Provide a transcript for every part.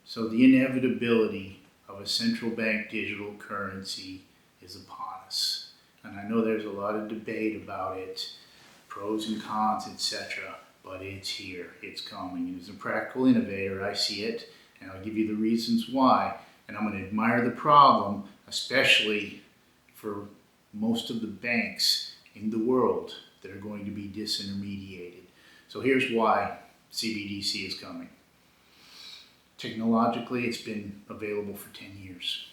So the inevitability of a central bank digital currency is upon us. And I know there's a lot of debate about it, pros and cons, etc. But it's here, it's coming. And as a practical innovator, I see it, and I'll give you the reasons why. And I'm going to admire the problem, especially for most of the banks in the world that are going to be disintermediated. So here's why CBDC is coming. Technologically, it's been available for 10 years.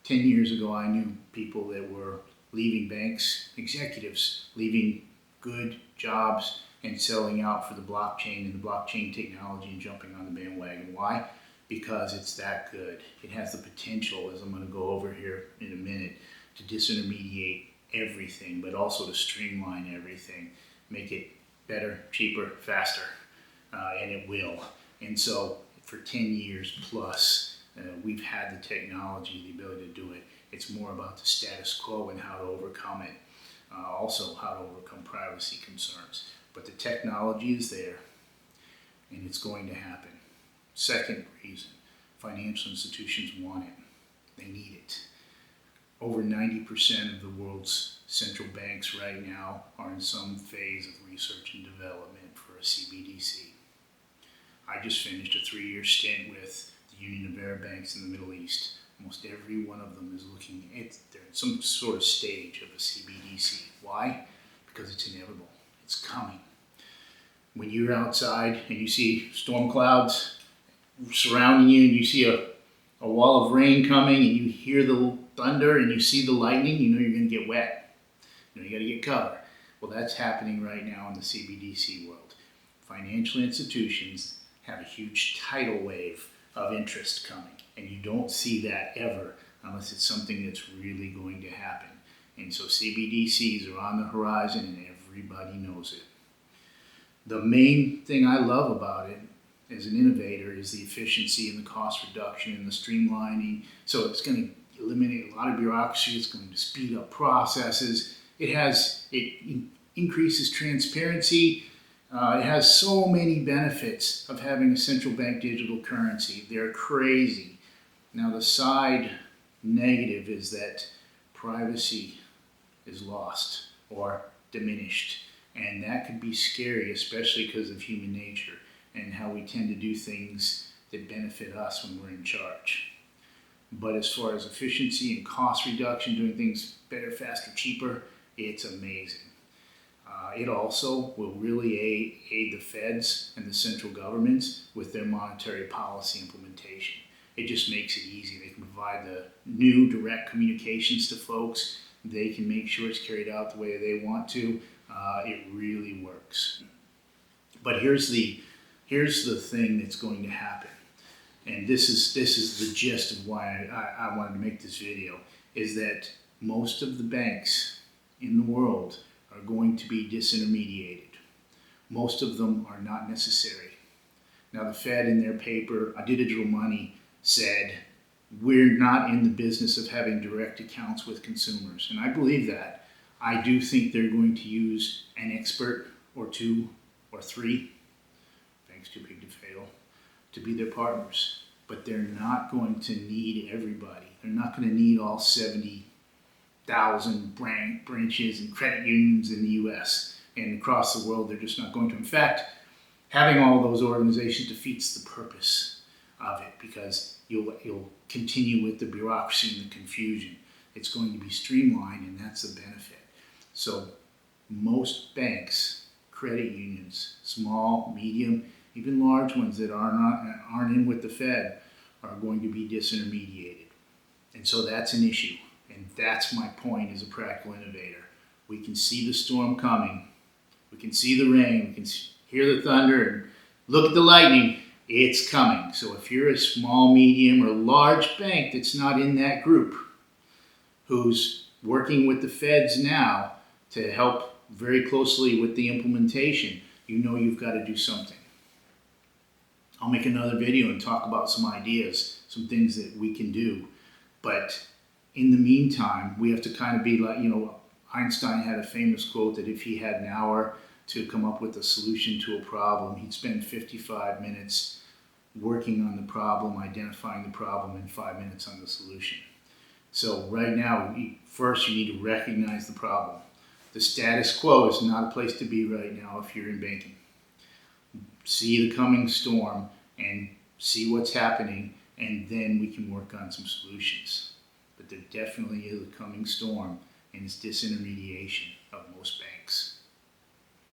10 years ago, I knew people that were leaving banks, executives, leaving good jobs and selling out for the blockchain and the blockchain technology and jumping on the bandwagon. Why? Because it's that good. It has the potential, as I'm going to go over here in a minute, to disintermediate everything, but also to streamline everything, make it better, cheaper, faster, and it will. And so for 10 years plus, we've had the technology, the ability to do it. It's more about the status quo and how to overcome it. Also how to overcome privacy concerns. But the technology is there, and it's going to happen. Second reason, financial institutions want it. They need it. Over 90% of the world's central banks right now are in some phase of research and development for a CBDC. I just finished a 3-year stint with the Union of Arab Banks in the Middle East. Almost every one of them is looking at some sort of stage of a CBDC. Why? Because it's inevitable. It's coming. When you're outside and you see storm clouds surrounding you and you see a wall of rain coming and you hear the thunder and you see the lightning, you know you're going to get wet. You know you got to get covered. Well, that's happening right now in the CBDC world. Financial institutions have a huge tidal wave of interest coming, and you don't see that ever unless it's something that's really going to happen. And so CBDCs are on the horizon and everybody knows it. The main thing I love about it as an innovator is the efficiency and the cost reduction and the streamlining. So it's going to eliminate a lot of bureaucracy. It's going to speed up processes. It increases transparency. It has so many benefits of having a central bank digital currency. They're crazy. Now the side negative is that privacy is lost or diminished. And that could be scary, especially because of human nature and how we tend to do things that benefit us when we're in charge. But as far as efficiency and cost reduction, doing things better, faster, cheaper, it's amazing. It also will really aid the feds and the central governments with their monetary policy implementation. It just makes it easy. They can provide the new direct communications to folks. They can make sure it's carried out the way they want to. It really works. But here's the thing that's going to happen. And this is the gist of why I wanted to make this video, is that most of the banks in the world are going to be disintermediated. Most of them are not necessary. Now the Fed in their paper, Digital Money, said we're not in the business of having direct accounts with consumers. And I believe that. I do think they're going to use an expert or two or three, banks too big to fail, to be their partners. But they're not going to need everybody. They're not going to need all 70,000 branches and credit unions in the US and across the world. They're just not going to. In fact, having all those organizations defeats the purpose of it, because you'll continue with the bureaucracy and the confusion. It's going to be streamlined, and that's the benefit. So most banks, credit unions, small, medium, even large ones that aren't in with the Fed, are going to be disintermediated. And so that's an issue. And that's my point as a practical innovator. We can see the storm coming. We can see the rain. We can hear the thunder and look at the lightning. It's coming. So if you're a small, medium, or large bank that's not in that group, who's working with the feds now to help very closely with the implementation, you know you've got to do something. I'll make another video and talk about some ideas, some things that we can do. But in the meantime, we have to kind of be like, Einstein had a famous quote that if he had an hour to come up with a solution to a problem, he'd spend 55 minutes working on the problem, identifying the problem, and 5 minutes on the solution. So right now, first you need to recognize the problem. The status quo is not a place to be right now if you're in banking. See the coming storm and see what's happening, and then we can work on some solutions. But there definitely is a coming storm, and it's disintermediation of most banks.